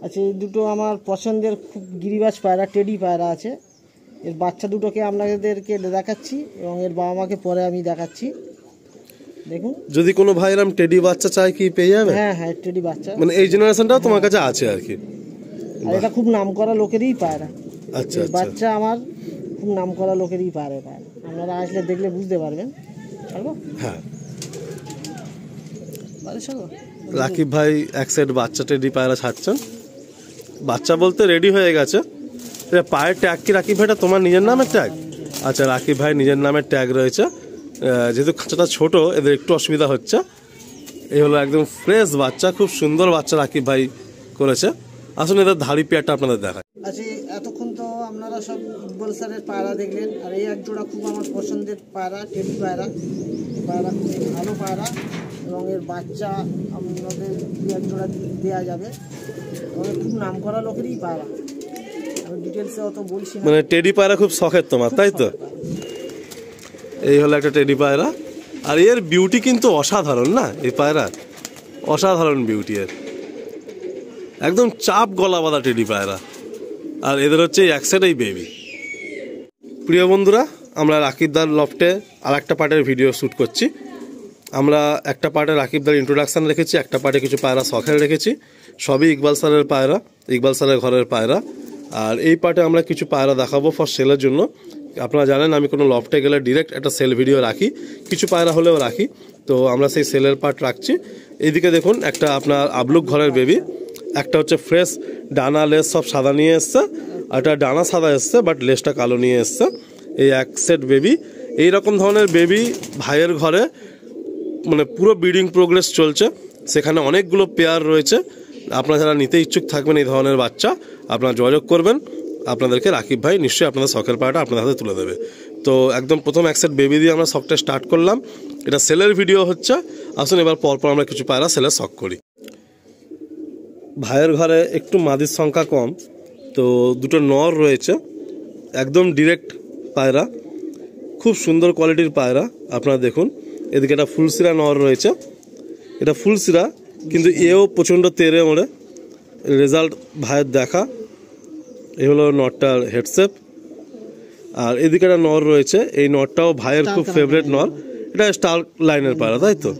আচ্ছা, এই দুটো আমার পছন্দের খুব গিরিবাজ পায়রা, টেডি পায়রা আছে। এর বাচ্চা দুটোকে আপনাদেরকে দেখাচ্ছি এবং এর বাবা মাকে পরে আমি দেখাচ্ছি। দেখুন, যদি কোনো ভাই এরকম টেডি বাচ্চা চায় কি পেয়ে যাবে? হ্যাঁ হ্যাঁ, টেডি বাচ্চা, মানে এই জেনারেশনটাও তোমার কাছে আছে আর কি। আর এটা খুব নামকরা লোকেরই পায়রা। আচ্ছা, বাচ্চা আমার খুব নামকরা লোকেরই পায়রা। আপনারা আসলে দেখলে বুঝতে পারবেন। হ্যাঁ, রাকিব ভাই এক সেট বাচ্চা টেডি পায়রা ছাড়ছেন। বাচ্চা বলতে রেডি হয়ে গেছে। পায়ের ট্যাগ কি রাকিব ভাইটা তোমার নিজের নামের ট্যাগ? আচ্ছা, রাকিব ভাই নিজের নামের ট্যাগ রয়েছে। যেহেতু খাঁচাটা ছোট, এদের একটু অসুবিধা হচ্ছে। এই হলো একদম ফ্রেশ বাচ্চা, খুব সুন্দর বাচ্চা রাকিব ভাই করেছে। আসলে এদের ধাড়ি পেয়ারটা আপনাদের দেখায়। আচ্ছা, এতক্ষণ তো আপনারা সব ইকবাল স্যারের পায়রা দেখলেন, আর এই এক জোড়া খুব আমার পছন্দের পায়রা, টেডি পায়রা। পায়রা খুব ভালো পায়রা এবং এর বাচ্চা আপনাদের দু এক জোড়া দেওয়া যাবে এবং খুব নাম করা লোকেরই পায়রা। আমি ডিটেলসে অত বলছি না। মানে টেডি পায়রা খুব শখের তোমার, তাই তো? এই হলো একটা টেডি পায়রা, আর এর বিউটি কিন্তু অসাধারণ না? এই পায়রা অসাধারণ বিউটি এর, একদম চাপ গলা বাঁধা টেডি পায়রা। আর এদের হচ্ছে এক সেট এই বেবি। প্রিয় বন্ধুরা, আমরা রাকিবদার লফটে আর একটা পার্টের ভিডিও শ্যুট করছি। আমরা একটা পার্টে রাকিবদার ইন্ট্রোডাকশান রেখেছি, একটা পার্টে কিছু পায়রা শখের রেখেছি। সবই ইকবাল স্যারের পায়রা, ইকবাল স্যারের ঘরের পায়রা। আর এই পার্টে আমরা কিছু পায়রা দেখাবো ফর সেলের জন্য। আপনারা জানেন আমি কোনো লফটে গেলে ডিরেক্ট একটা সেল ভিডিও রাখি, কিছু পায়রা হলেও রাখি। তো আমরা সেই সেলের পার্ট রাখছি। এইদিকে দেখুন, একটা আপনার আবলুক ঘরের বেবি, একটা হচ্ছে ফ্রেশ ডানা লেস সব সাদা নিয়ে এসছে, আর একটা ডানা সাদা এসছে বাট লেসটা কালো নিয়ে এসছে। এই এক সেট বেবি। এইরকম ধরনের বেবি ভাইয়ের ঘরে মানে পুরো ব্রিডিং প্রোগ্রেস চলছে, সেখানে অনেকগুলো পেয়ার রয়েছে। আপনারা যারা নিতে ইচ্ছুক থাকবেন এই ধরনের বাচ্চা, আপনারা যোগাযোগ করবেন। আপনাদেরকে রাকিব ভাই নিশ্চয়ই আপনাদের শখের পায়রাটা আপনাদের হাতে তুলে দেবে। তো একদম প্রথম এক সেট বেবি দিয়ে আমরা শখটা স্টার্ট করলাম। এটা সেলের ভিডিও হচ্ছে। আসুন এবার পরপর আমরা কিছু পায়রা সেলের শখ করি। ভাইয়ের ঘরে একটু মাদির সংখ্যা কম, তো দুটো নর রয়েছে, একদম ডিরেক্ট পায়রা, খুব সুন্দর কোয়ালিটির পায়রা। আপনারা দেখুন, এদিকে একটা ফুলসিরা নর রয়েছে। এটা ফুলসিরা, কিন্তু এও প্রচণ্ড তেড়ে ওড়ে। রেজাল্ট ভাইয়ের দেখা। এই হলো নরটার হেডসেপ। আর এদিকে একটা নর রয়েছে, এই নরটাও ভাইয়ের খুব ফেভারেট নর। এটা স্টার লাইনের পায়রা, তাই তো?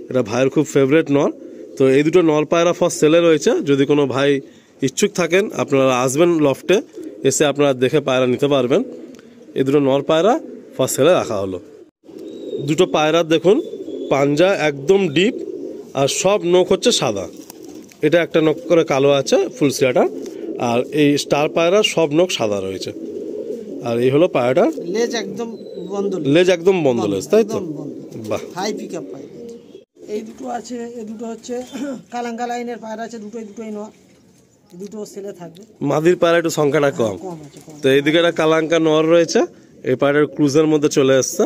এটা ভাইয়ের খুব ফেভারেট নর। তো এই দুটো নর পায়রা ফর সেলে রয়েছে। যদি কোনো ভাই ইচ্ছুক থাকেন, আপনারা আসবেন লফটে, এসে আপনারা দেখে পায়রা নিতে পারবেন। এই দুটো নর পায়রা ফর সেলে রাখা হলো। দুটো পায়রা দেখুন, পাঞ্জা একদম ডিপ, আর সব নখ হচ্ছে সাদা। এটা একটা নখ করে কালো আছে ফুলসিরাটা, আর এই স্টার পায়রা সব নখ সাদা রয়েছে। আর এই হলো পায়রাটা, লেজ একদম বন্ধ লেজ, তাই তো? বাহ, হাই পিকআপ পায়রা। এই দুটো আছে, এই দুটো হচ্ছে কালাঙ্কা লাইনের পায়রা আছে, দুটোই নর, দুটো সেলে থাকবে। মাদির পায়রা একটু সংখ্যাটা কম। তো এইদিকে একটা কালাঙ্কা নর রয়েছে, এই পায়রার ক্রুজের মধ্যে চলে এসছে।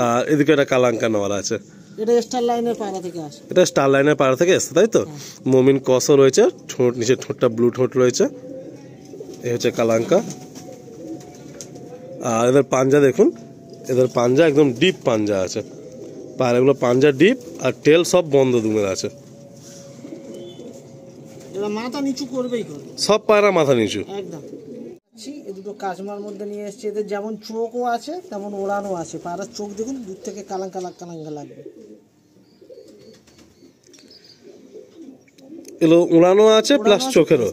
আর এদিকে একটা কালাঙ্কা নর আছে, এটা স্টার লাইনের পায়রা থেকে আসে। এটা স্টার লাইনের পায়রা থেকে এসছে, তাই তো? মমিন কসও রয়েছে, ঠোঁট নিচে ঠোঁটটা ব্লু ঠোঁট রয়েছে। এই হচ্ছে কালাঙ্কা। আর এদের পাঞ্জা দেখুন, এদের পাঞ্জা একদম ডিপ পাঞ্জা আছে। পায়রাগুলো পাঞ্জা ডিপ, আর টেল সব বন্ধ দুমের আছে। মাথা নিচু করবেই করবে, সব পায়রা মাথা নিচু একদম। এই দুটো কাজমার মধ্যে নিয়ে এসছে। এদের যেমন চোখও আছে তেমন ওড়ানো আছে। পায়রার চোখ দেখুন, দূর থেকে কালাঙ্কা লাগবে। এগুলো উড়ানো আছে প্লাস চোখেরও।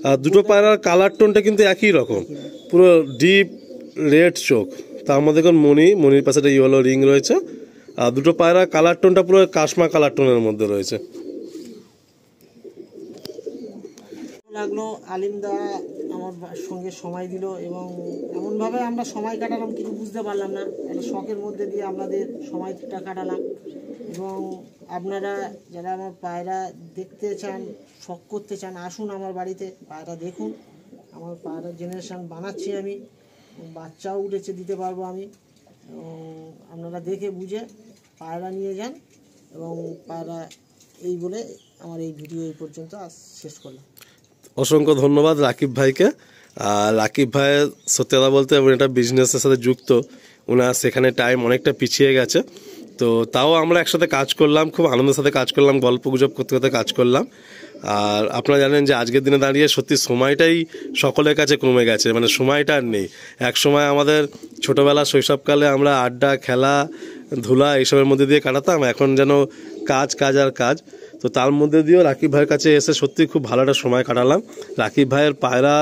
আর দুটো পায়রার কালার টোনটা কিন্তু একই রকম, পুরো ডিপ রেড চোখ, তার মধ্যে এখন মনির পাশে একটা ইয়েলো রিং রয়েছে। আর দুটো পায়রার কালার টোনটা পুরো কাশমা কালার টোনের মধ্যে রয়েছে। লাগলো আলিমদা আমার সঙ্গে সময় দিল এবং এমনভাবে আমরা সময় কাটালাম কিছু বুঝতে পারলাম না। একটা শখের মধ্যে দিয়ে আপনাদের সময়টা কাটালাম। এবং আপনারা যারা আমার পায়রা দেখতে চান, শখ করতে চান, আসুন আমার বাড়িতে, পায়রা দেখুন। আমার পায়রা জেনারেশান বানাচ্ছি আমি, বাচ্চাও উঠেছে, দিতে পারবো আমি। এবং আপনারা দেখে বুঝে পায়রা নিয়ে যান। এবং পায়রা এই বলে আমার এই ভিডিও এই পর্যন্ত শেষ করলাম। অসংখ্য ধন্যবাদ রাকিব ভাইকে। আর রাকিব ভাই সত্যি কথা বলতে এটা বিজনেসের সাথে যুক্ত, ওনার সেখানে টাইম অনেকটা পিছিয়ে গেছে। তো তাও আমরা একসাথে কাজ করলাম, খুব আনন্দের সাথে কাজ করলাম, গল্প গুজব করতে করতে কাজ করলাম। আর আপনারা জানেন যে আজকের দিনে দাঁড়িয়ে সত্যি সময়টাই সকলের কাছে কমে গেছে, মানে সময়টা আর নেই। এক সময় আমাদের ছোটোবেলা শৈশবকালে আমরা আড্ডা, খেলা ধুলা এইসবের মধ্যে দিয়ে কাটাতাম, এখন যেন কাজ কাজ আর কাজ। তো তার মধ্যে দিয়েও রাকিব ভাইয়ের কাছে এসে সত্যি খুব ভালো একটা সময় কাটালাম। রাকিব ভাইয়ের পায়রা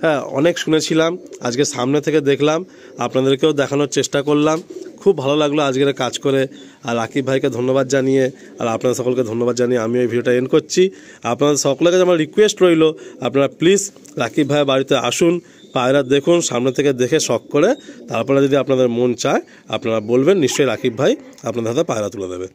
হ্যাঁ অনেক শুনেছিলাম, আজকে সামনে থেকে দেখলাম, আপনাদেরকেও দেখানোর চেষ্টা করলাম। খুব ভালো লাগলো আজকের কাজ করে। আর রাকিব ভাইকে ধন্যবাদ জানিয়ে আর আপনাদের সকলকে ধন্যবাদ জানিয়ে আমি এই ভিডিওটা এন্ড করছি। আপনাদের সকলের কাছে আমার রিকোয়েস্ট রইল, আপনারা প্লিজ রাকিব ভাইয়ের বাড়িতে আসুন, পায়রা দেখুন, সামনে থেকে দেখে শখ করে তারপরে যদি আপনাদের মন চায় আপনারা বলবেন, নিশ্চয়ই রাকিব ভাই আপনাদের হাতে পায়রা তুলে দেবে।